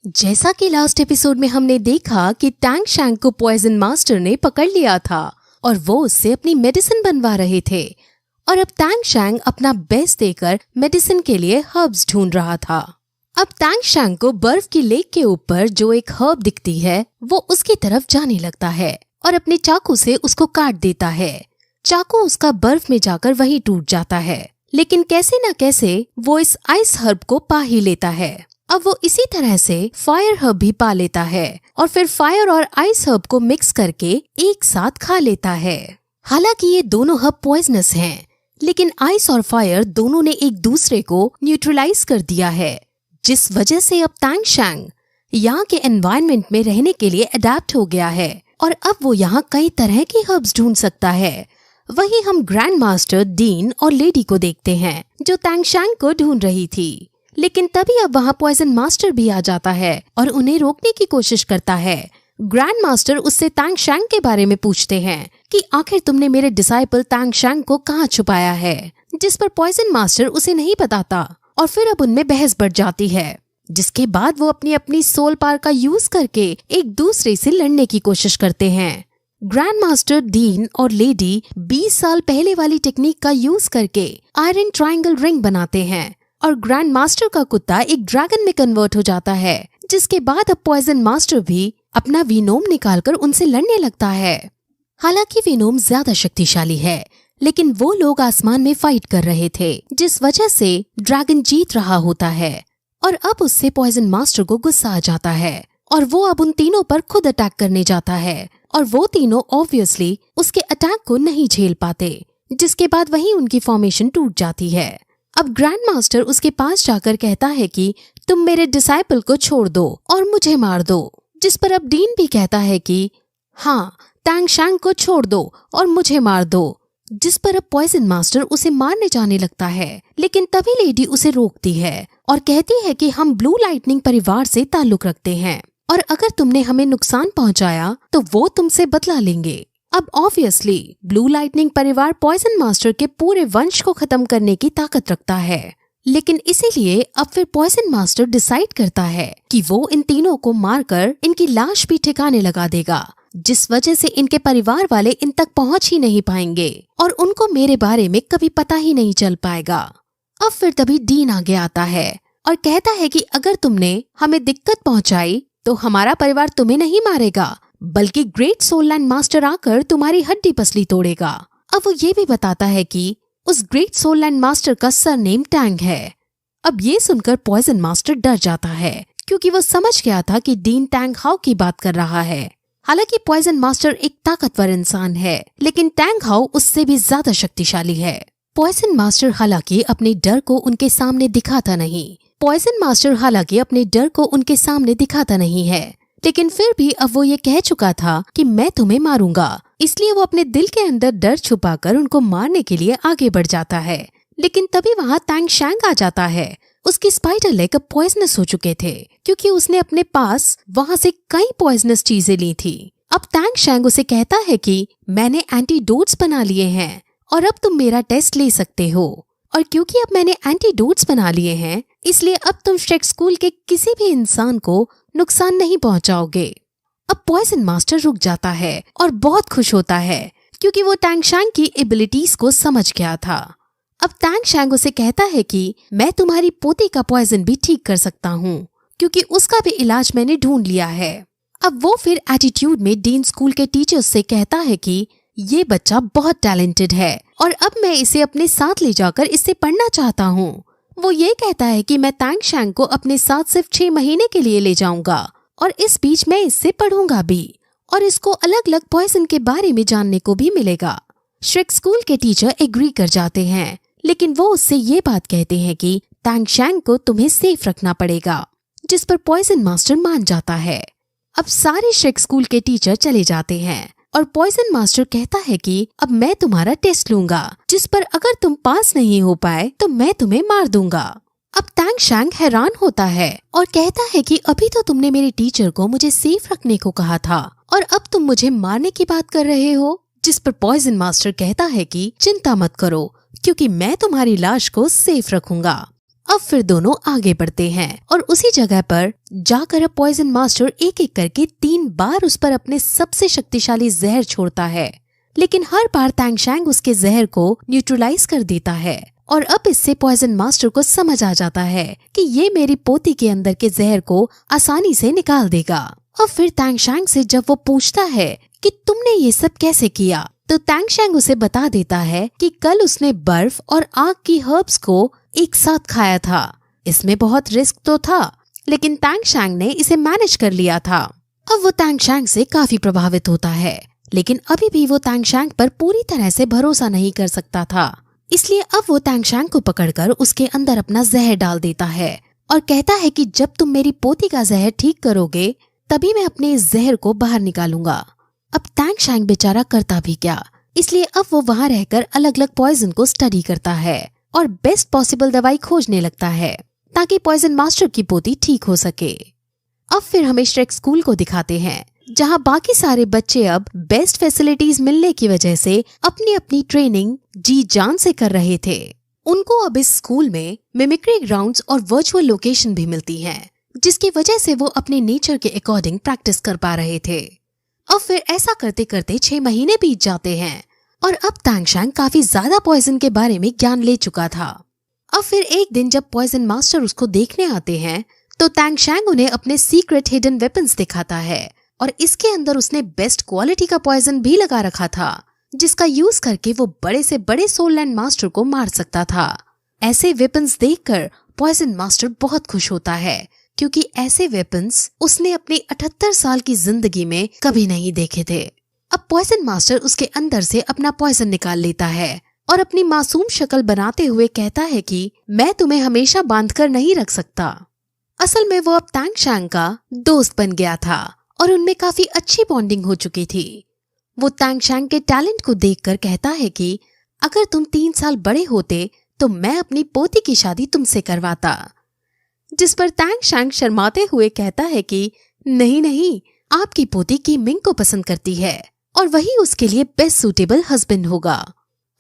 जैसा कि last episode में हमने देखा कि टैंग शैंग को पॉइजन मास्टर ने पकड़ लिया था और वो उससे अपनी मेडिसिन बनवा रहे थे और अब टैंग शैंग अपना बेस्ट देकर मेडिसिन के लिए हर्ब्स ढूंढ रहा था। अब टैंग शैंग को बर्फ की लेक के ऊपर जो एक हर्ब दिखती है वो उसकी तरफ जाने लगता है और अपने चाकू से उसको काट देता है। चाकू उसका बर्फ में जाकर वहीं टूट जाता है, लेकिन कैसे न कैसे वो इस आइस हर्ब को पा ही लेता है। अब वो इसी तरह से फायर हर्ब भी पा लेता है और फिर फायर और आइस हर्ब को मिक्स करके एक साथ खा लेता है। हालांकि ये दोनों हर्ब पॉइजनस हैं, लेकिन आइस और फायर दोनों ने एक दूसरे को न्यूट्रलाइज कर दिया है, जिस वजह से अब टैंग शैंग यहाँ के एनवायरनमेंट में रहने के लिए अडेप्ट हो गया है और अब वो यहाँ कई तरह की हर्ब्स ढूंढ सकता है। वहीं हम ग्रैंड मास्टर डीन और लेडी को देखते हैं जो टैंग शैंग को ढूंढ रही थी, लेकिन तभी अब वहाँ पॉइजन मास्टर भी आ जाता है और उन्हें रोकने की कोशिश करता है। ग्रैंड मास्टर उससे टैंग शैंग के बारे में पूछते हैं कि आखिर तुमने मेरे डिसाइपल टैंग शैंग को कहाँ छुपाया है, जिस पर पॉइजन मास्टर उसे नहीं बताता और फिर अब उनमें बहस बढ़ जाती है, जिसके बाद वो अपनी सोल पावर का यूज करके एक दूसरे से लड़ने की कोशिश करते हैं। ग्रैंड मास्टर डीन और लेडी 20 साल पहले वाली टेक्निक का यूज करके आयरन ट्रायंगल रिंग बनाते हैं और ग्रैंड मास्टर का कुत्ता एक ड्रैगन में कन्वर्ट हो जाता है, जिसके बाद अब पॉइजन मास्टर भी अपना वीनोम निकालकर उनसे लड़ने लगता है। हालांकि वीनोम ज्यादा शक्तिशाली है, लेकिन वो लोग आसमान में फाइट कर रहे थे, जिस वजह से ड्रैगन जीत रहा होता है और अब उससे पॉइजन मास्टर को गुस्सा आ जाता है और वो अब उन तीनों पर खुद अटैक करने जाता है और वो तीनों ऑब्वियसली उसके अटैक को नहीं झेल पाते, जिसके बाद वहीं उनकी फॉर्मेशन टूट जाती है। अब ग्रैंड मास्टर उसके पास जाकर कहता है कि तुम मेरे डिसाइपल को छोड़ दो और मुझे मार दो, जिस पर अब डीन भी कहता है कि हाँ, टैंग शैंग को छोड़ दो और मुझे मार दो, जिस पर अब पॉइजन मास्टर उसे मारने जाने लगता है, लेकिन तभी लेडी उसे रोकती है और कहती है कि हम ब्लू लाइटनिंग परिवार से ताल्लुक रखते हैं और अगर तुमने हमें नुकसान पहुंचाया तो वो तुमसे बदला लेंगे। अब ऑब्वियसली ब्लू लाइटनिंग परिवार पॉइजन मास्टर के पूरे वंश को खत्म करने की ताकत रखता है, लेकिन इसीलिए अब फिर पॉइजन मास्टर डिसाइड करता है कि वो इन तीनों को मारकर इनकी लाश भी ठिकाने लगा देगा, जिस वजह से इनके परिवार वाले इन तक पहुंच ही नहीं पाएंगे और उनको मेरे बारे में कभी पता ही नहीं चल पाएगा। अब फिर तभी डीन आगे आता है और कहता है कि अगर तुमने हमें दिक्कत पहुंचाई तो हमारा परिवार तुम्हें नहीं मारेगा, बल्कि ग्रेट सोल लैंड मास्टर आकर तुम्हारी हड्डी पसली तोड़ेगा। अब वो ये भी बताता है कि उस ग्रेट सोल लैंड मास्टर का सरनेम टैंग है। अब ये सुनकर पॉइजन मास्टर डर जाता है, क्योंकि वो समझ गया था कि डीन टैंग हाउ की बात कर रहा है। हालांकि पॉइजन मास्टर एक ताकतवर इंसान है, लेकिन टैंग हाउ उससे भी ज्यादा शक्तिशाली है। पॉइजन मास्टर हालांकि अपने डर को उनके सामने दिखाता नहीं है, लेकिन फिर भी अब वो ये कह चुका था कि मैं तुम्हें मारूंगा, इसलिए वो अपने दिल के अंदर डर छुपाकर उनको मारने के लिए आगे बढ़ जाता है। लेकिन तभी वहाँ टैंग शैंग आ जाता है। उसकी स्पाइडर लेग अब पॉइजनस हो चुके थे, क्योंकि उसने अपने पास वहाँ से कई पॉइजनस चीजें ली थी। अब टैंग शैंग उसे कहता है कि मैंने एंटीडोट्स बना लिए हैं और अब तुम मेरा टेस्ट ले सकते हो, और क्योंकि अब मैंने एंटीडोट्स बना लिए हैं इसलिए अब तुम श्रेक स्कूल के किसी भी इंसान को नुकसान नहीं पहुंचाओगे। अब पॉइजन मास्टर रुक जाता है और बहुत खुश होता है, क्योंकि वो टैंग शैंग की एबिलिटीज को समझ गया था। अब टैंग शैंग उसे कहता है कि मैं तुम्हारी पोती का पॉइजन भी ठीक कर सकता हूँ, क्योंकि उसका भी इलाज मैंने ढूंढ लिया है। अब वो फिर एटीट्यूड में डीन स्कूल के टीचर्स से कहता है कि ये बच्चा बहुत टैलेंटेड है और अब मैं इसे अपने साथ ले जाकर इससे पढ़ना चाहता हूँ। वो ये कहता है कि मैं टैंग शैंग को अपने साथ सिर्फ 6 महीने के लिए ले जाऊंगा और इस बीच मैं इससे पढ़ूंगा भी और इसको अलग अलग पॉइजन के बारे में जानने को भी मिलेगा। श्रेक स्कूल के टीचर एग्री कर जाते हैं, लेकिन वो उससे ये बात कहते हैं कि टैंग शैंग को तुम्हें सेफ रखना पड़ेगा, जिस पर पॉइजन मास्टर मान जाता है। अब सारे श्रेक स्कूल के टीचर चले जाते हैं और पॉइजन मास्टर कहता है कि अब मैं तुम्हारा टेस्ट लूंगा, जिस पर अगर तुम पास नहीं हो पाए तो मैं तुम्हें मार दूंगा। अब टैंग शैंग हैरान होता है और कहता है कि अभी तो तुमने मेरे टीचर को मुझे सेफ रखने को कहा था और अब तुम मुझे मारने की बात कर रहे हो, जिस पर पॉइजन मास्टर कहता है कि चिंता मत करो, क्योंकि मैं तुम्हारी लाश को सेफ रखूंगा। अब फिर दोनों आगे बढ़ते हैं और उसी जगह पर जाकर अब पॉइजन मास्टर एक एक करके 3 बार उस पर अपने सबसे शक्तिशाली जहर छोड़ता है, लेकिन हर बार तैंगशैंग उसके जहर को न्यूट्रलाइज कर देता है। और अब इससे पॉइजन मास्टर को समझ आ जाता है कि ये मेरी पोती के अंदर के जहर को आसानी से निकाल देगा। और फिर तैंगशैंग से जब वो पूछता है कि तुमने ये सब कैसे किया, तो तैंगशैंग उसे बता देता है कि कल उसने बर्फ और आग की हर्ब्स को एक साथ खाया था। इसमें बहुत रिस्क तो था, लेकिन तैंगशैंग ने इसे मैनेज कर लिया था। अब वो तैंगशैंग से काफी प्रभावित होता है, लेकिन अभी भी वो तैंगशैंग पर पूरी तरह से भरोसा नहीं कर सकता था। इसलिए अब वो तैंगशैंग को पकड़कर उसके अंदर अपना जहर डाल देता है और कहता है कि जब तुम मेरी पोती का जहर ठीक करोगे तभी मैं अपने इस जहर को बाहर निकालूंगा। अब तैंगशैंग बेचारा करता भी क्या, इसलिए अब वो वहाँ रहकर अलग अलग पॉइजन को स्टडी करता है और बेस्ट पॉसिबल दवाई खोजने लगता है ताकि पॉइजन मास्टर की पोती ठीक हो सके। अब फिर हमें श्रेक स्कूल को दिखाते हैं, जहाँ बाकी सारे बच्चे अब बेस्ट फैसिलिटीज मिलने की वजह से अपनी अपनी ट्रेनिंग जी जान से कर रहे थे। उनको अब इस स्कूल में मिमिक्री ग्राउंड्स और वर्चुअल लोकेशन भी मिलती हैं, जिसकी वजह से वो अपने नेचर के अकॉर्डिंग प्रैक्टिस कर पा रहे थे। अब फिर ऐसा करते करते 6 महीने बीत जाते हैं और अब तैंगशैंग काफी ज्यादा पॉइजन के बारे में ज्ञान ले चुका था। अब फिर एक दिन जब पॉइजन मास्टर उसको देखने आते हैं तो तैंगशैंग उन्हें अपने सीक्रेट हिडन वेपन्स दिखाता है और इसके अंदर उसने बेस्ट क्वालिटी का पॉइजन भी लगा रखा था, जिसका यूज करके वो बड़े से बड़े सोल लैंड मास्टर को मार सकता था। ऐसे वेपन्स देखकर पॉइजन मास्टर बहुत खुश होता है, क्योंकि ऐसे वेपन्स उसने अपनी 78 साल की जिंदगी में कभी नहीं देखे थे। अब पॉइजन मास्टर उसके अंदर से अपना पॉइजन निकाल लेता है और अपनी मासूम शक्ल बनाते हुए कहता है कि मैं तुम्हें हमेशा बांधकर नहीं रख सकता। असल में वो अब तैंगशैंग का दोस्त बन गया था और उनमें काफी अच्छी बॉन्डिंग हो चुकी थी। वो तैंगशैंग के टैलेंट को देखकर कहता है कि अगर तुम 3 साल बड़े होते तो मैं अपनी पोती की शादी तुमसे करवाता। जिस पर तैंगशैंग शर्माते हुए कहता है कि नहीं नहीं, आपकी पोती कीमिंग को पसंद करती है और वही उसके लिए बेस्ट सूटेबल हस्बैंड होगा।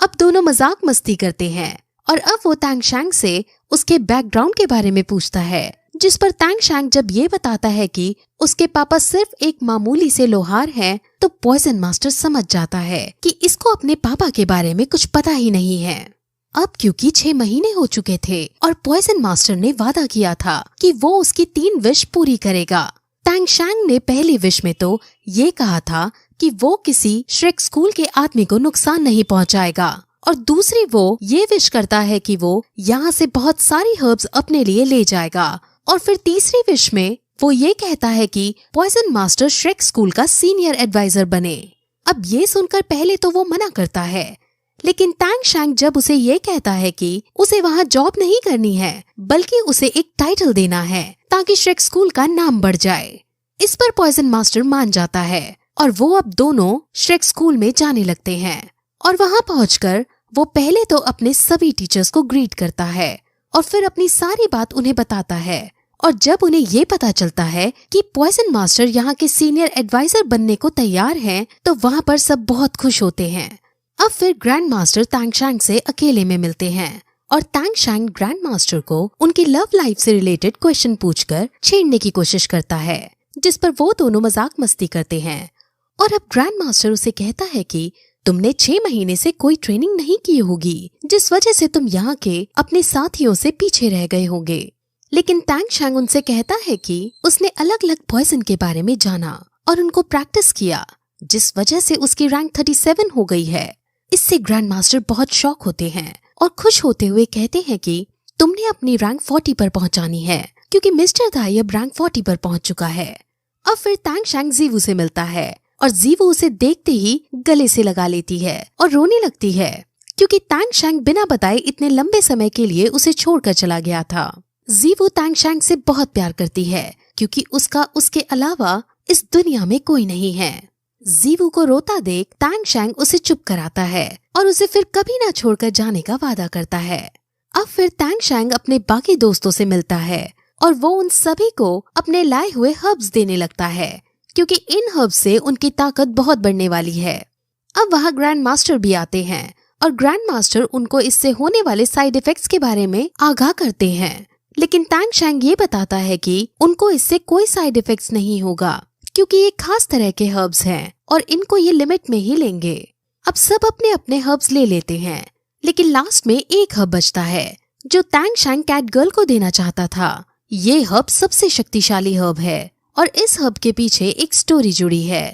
अब दोनों मजाक मस्ती करते हैं और अब वो तैंगशैंग से उसके बैकग्राउंड के बारे में पूछता है, जिस पर तैंगशैंग जब ये बताता है कि उसके पापा सिर्फ एक मामूली से लोहार हैं, तो पॉइजन मास्टर समझ जाता है कि इसको अपने पापा के बारे में कुछ पता ही नहीं है। अब क्योंकि 6 महीने हो चुके थे और पॉइजन मास्टर ने वादा किया था कि वो उसकी 3 विश पूरी करेगा। तैंगशैंग ने पहली विश में तो ये कहा था कि वो किसी श्रेक स्कूल के आदमी को नुकसान नहीं पहुंचाएगा, और दूसरी वो ये विश करता है कि वो यहाँ से बहुत सारी हर्ब्स अपने लिए ले जाएगा, और फिर तीसरी विश में वो ये कहता है कि पॉइजन मास्टर श्रेक स्कूल का सीनियर एडवाइजर बने। अब ये सुनकर पहले तो वो मना करता है, लेकिन तैंगशैंग जब उसे ये कहता है कि उसे वहाँ जॉब नहीं करनी है, बल्कि उसे एक टाइटल देना है ताकि श्रेक स्कूल का नाम बढ़ जाए, इस पर पॉइजन मास्टर मान जाता है और वो अब दोनों श्रेक स्कूल में जाने लगते हैं। और वहाँ पहुंचकर वो पहले तो अपने सभी टीचर्स को ग्रीट करता है और फिर अपनी सारी बात उन्हें बताता है। और जब उन्हें ये पता चलता है कि पॉइजन मास्टर यहाँ के सीनियर एडवाइजर बनने को तैयार हैं, तो वहाँ पर सब बहुत खुश होते हैं। अब फिर ग्रैंड मास्टर तैंगशैंग से अकेले में मिलते हैं और तैंगशैंग ग्रैंड मास्टर को उनकी लव लाइफ से रिलेटेड क्वेश्चन पूछकर छेड़ने की कोशिश करता है, जिस पर वो दोनों मजाक मस्ती करते हैं। और अब ग्रैंड मास्टर उसे कहता है कि तुमने 6 महीने से कोई ट्रेनिंग नहीं की होगी, जिस वजह से तुम यहाँ के अपने साथियों से पीछे रह गए होंगे। लेकिन तैंगशैंग उनसे कहता है कि उसने अलग अलग पॉइजन के बारे में जाना और उनको प्रैक्टिस किया, जिस वजह से उसकी रैंक 37 हो गई है। इससे ग्रैंड मास्टर बहुत शॉक होते हैं और खुश होते हुए कहते हैं कि तुमने अपनी रैंक 40 पर पहुंचानी है, क्योंकि मिस्टर दाई अब रैंक 40 पर पहुंच चुका है। अब फिर तैंगशैंग जीवू से मिलता है और जीवू उसे देखते ही गले से लगा लेती है और रोने लगती है, क्योंकि तैंगशैंग बिना बताए इतने लंबे समय के लिए उसे छोड़कर चला गया था। जीवू तैंगशैंग से बहुत प्यार करती है, क्योंकि उसका उसके अलावा इस दुनिया में कोई नहीं है। जीवू को रोता देख तैंगशैंग उसे चुप कराता है और उसे फिर कभी ना छोड़कर जाने का वादा करता है। अब फिर तैंगशैंग अपने बाकी दोस्तों से मिलता है और वो उन सभी को अपने लाए हुए हर्ब्स देने लगता है, क्योंकि इन हर्ब्स से उनकी ताकत बहुत बढ़ने वाली है। अब वहाँ ग्रैंड मास्टर भी आते हैं और ग्रैंड मास्टर उनको इससे होने वाले साइड इफेक्ट्स के बारे में आगाह करते हैं। लेकिन टैंग शैंग ये बताता है कि उनको इससे कोई साइड इफेक्ट्स नहीं होगा, क्योंकि ये खास तरह के हर्ब्स हैं और इनको ये लिमिट में ही लेंगे। अब सब अपने अपने हर्ब्स ले लेते हैं, लेकिन लास्ट में एक हर्ब बचता है जो टैंग शैंग कैट गर्ल को देना चाहता था। ये हर्ब सबसे शक्तिशाली हर्ब है और इस हर्ब के पीछे एक स्टोरी जुड़ी है।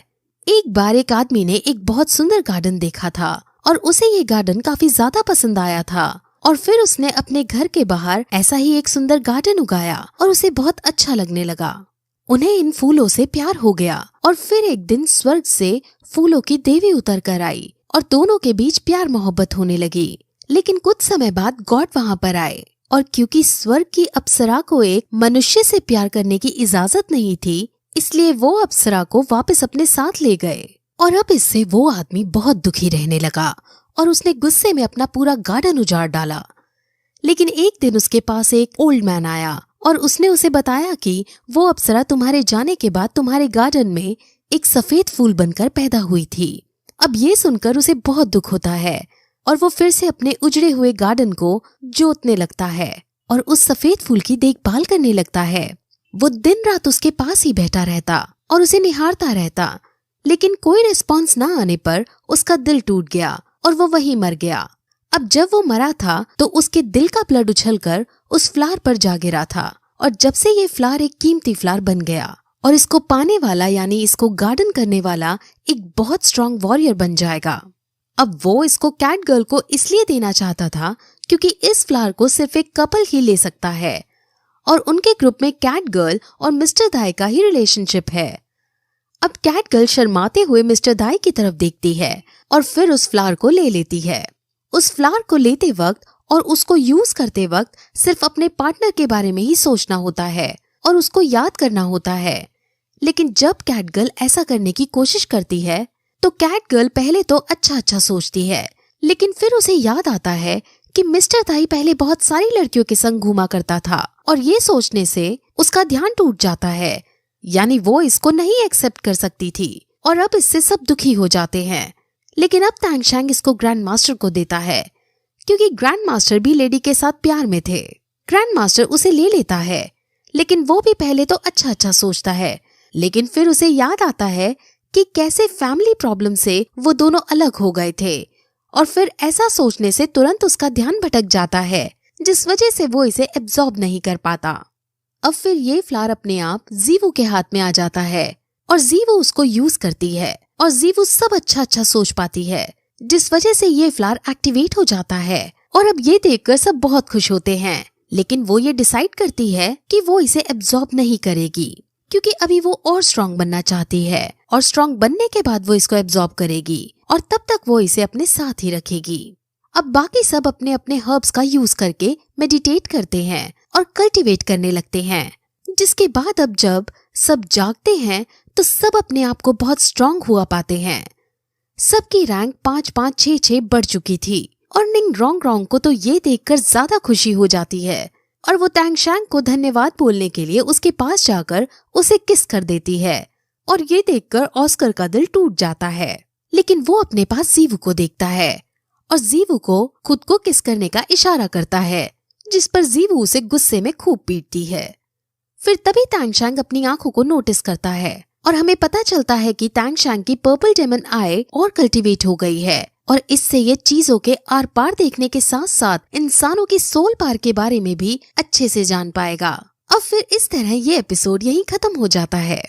एक बार एक आदमी ने एक बहुत सुंदर गार्डन देखा था और उसे ये गार्डन काफी ज्यादा पसंद आया था और फिर उसने अपने घर के बाहर ऐसा ही एक सुंदर गार्डन उगाया और उसे बहुत अच्छा लगने लगा। उन्हें इन फूलों से प्यार हो गया और फिर एक दिन स्वर्ग से फूलों की देवी उतर कर आई और दोनों के बीच प्यार मोहब्बत होने लगी। लेकिन कुछ समय बाद गॉड वहाँ पर आए और क्योंकि स्वर्ग की अप्सरा को एक मनुष्य से प्यार करने की इजाजत नहीं थी, इसलिए वो अप्सरा को वापस अपने साथ ले गए। और अब इससे वो आदमी बहुत दुखी रहने लगा और उसने गुस्से में अपना पूरा गार्डन उजाड़ डाला। लेकिन एक दिन उसके पास एक ओल्ड मैन आया और उसने उसे बताया कि वो अप्सरा तुम्हारे जाने के बाद तुम्हारे गार्डन में एक सफेद फूल बनकर पैदा हुई थी। अब ये सुनकर उसे बहुत दुख होता है और वो फिर से अपने उजड़े हुए गार्डन को जोतने लगता है और उस सफेद फूल की देखभाल करने लगता है। वो दिन रात उसके पास ही बैठा रहता और उसे निहारता रहता, लेकिन कोई रिस्पॉन्स न आने पर उसका दिल टूट गया और वो वहीं मर गया। अब जब वो मरा था तो उसके दिल का ब्लड उछलकर उस फ्लावर पर जा गिरा था और जब से ये फ्लावर एक कीमती फ्लावर बन गया और इसको पाने वाला यानी इसको गार्डन करने वाला एक बहुत स्ट्रॉन्ग वॉरियर बन जाएगा। अब वो इसको कैट गर्ल को इसलिए देना चाहता था क्योंकि इस फ्लावर को सिर्फ एक कपल ही ले सकता है और उनके ग्रुप में कैट गर्ल और मिस्टर दाई का ही रिलेशनशिप है। अब कैट गर्ल शर्माते हुए मिस्टर दाई की तरफ देखती है और फिर उस फ्लावर को ले लेती है। उस फ्लावर को लेते वक्त और उसको यूज करते वक्त सिर्फ अपने पार्टनर के बारे में ही सोचना होता है और उसको याद करना होता है। लेकिन जब कैट गर्ल ऐसा करने की कोशिश करती है तो कैट गर्ल पहले तो अच्छा सोचती है, लेकिन फिर उसे याद आता है कि मिस्टर दाई पहले बहुत सारी लड़कियों के संग घूमा करता था और ये सोचने से उसका ध्यान टूट जाता है, यानी वो इसको नहीं एक्सेप्ट कर सकती थी और अब इससे सब दुखी हो जाते हैं। लेकिन अब टैंग शैंग इसको ग्रैंड मास्टर को देता है क्योंकि ग्रैंड मास्टर भी लेडी के साथ प्यार में थे। ग्रैंड मास्टर उसे ले लेता है, लेकिन वो भी पहले तो अच्छा सोचता है, लेकिन फिर उसे याद आता है कि कैसे फैमिली प्रॉब्लम से वो दोनों अलग हो गए थे और फिर ऐसा सोचने से तुरंत उसका ध्यान भटक जाता है, जिस वजह से वो इसे एब्जॉर्ब नहीं कर पाता। अब फिर ये फ्लावर अपने आप जीवू के हाथ में आ जाता है और जीवू उसको यूज करती है और जीवू सब अच्छा सोच पाती है, जिस वजह से ये फ्लावर एक्टिवेट हो जाता है और अब ये देखकर सब बहुत खुश होते हैं। लेकिन वो ये डिसाइड करती है कि वो इसे एब्जॉर्ब नहीं करेगी क्योंकि अभी वो और स्ट्रॉन्ग बनना चाहती है और स्ट्रॉन्ग बनने के बाद वो इसको एब्जॉर्ब करेगी और तब तक वो इसे अपने साथ ही रखेगी। अब बाकी सब अपने अपने हर्ब्स का यूज करके मेडिटेट करते हैं और कल्टीवेट करने लगते हैं, जिसके बाद अब जब सब जागते हैं तो सब अपने आप को बहुत स्ट्रॉन्ग हुआ पाते हैं। सबकी रैंक 5-5, 6-6 बढ़ चुकी थी और निंग रॉन्ग को तो ये देखकर ज्यादा खुशी हो जाती है और वो टैंग शैंग को धन्यवाद बोलने के लिए उसके पास जाकर उसे किस कर देती है और ये देखकर ऑस्कर का दिल टूट जाता है। लेकिन वो अपने पास जीवू को देखता है और जीवू को खुद को किस करने का इशारा करता है, जिस पर जीवू उसे गुस्से में खूब पीटती है। फिर तभी टैंग शैंग अपनी आंखों को नोटिस करता है और हमें पता चलता है कि टैंग शैंग की पर्पल डेमन आई और कल्टीवेट हो गई है और इससे ये चीजों के आर पार देखने के साथ साथ इंसानों की सोल पार के बारे में भी अच्छे से जान पाएगा। अब फिर इस तरह ये एपिसोड यहीं खत्म हो जाता है।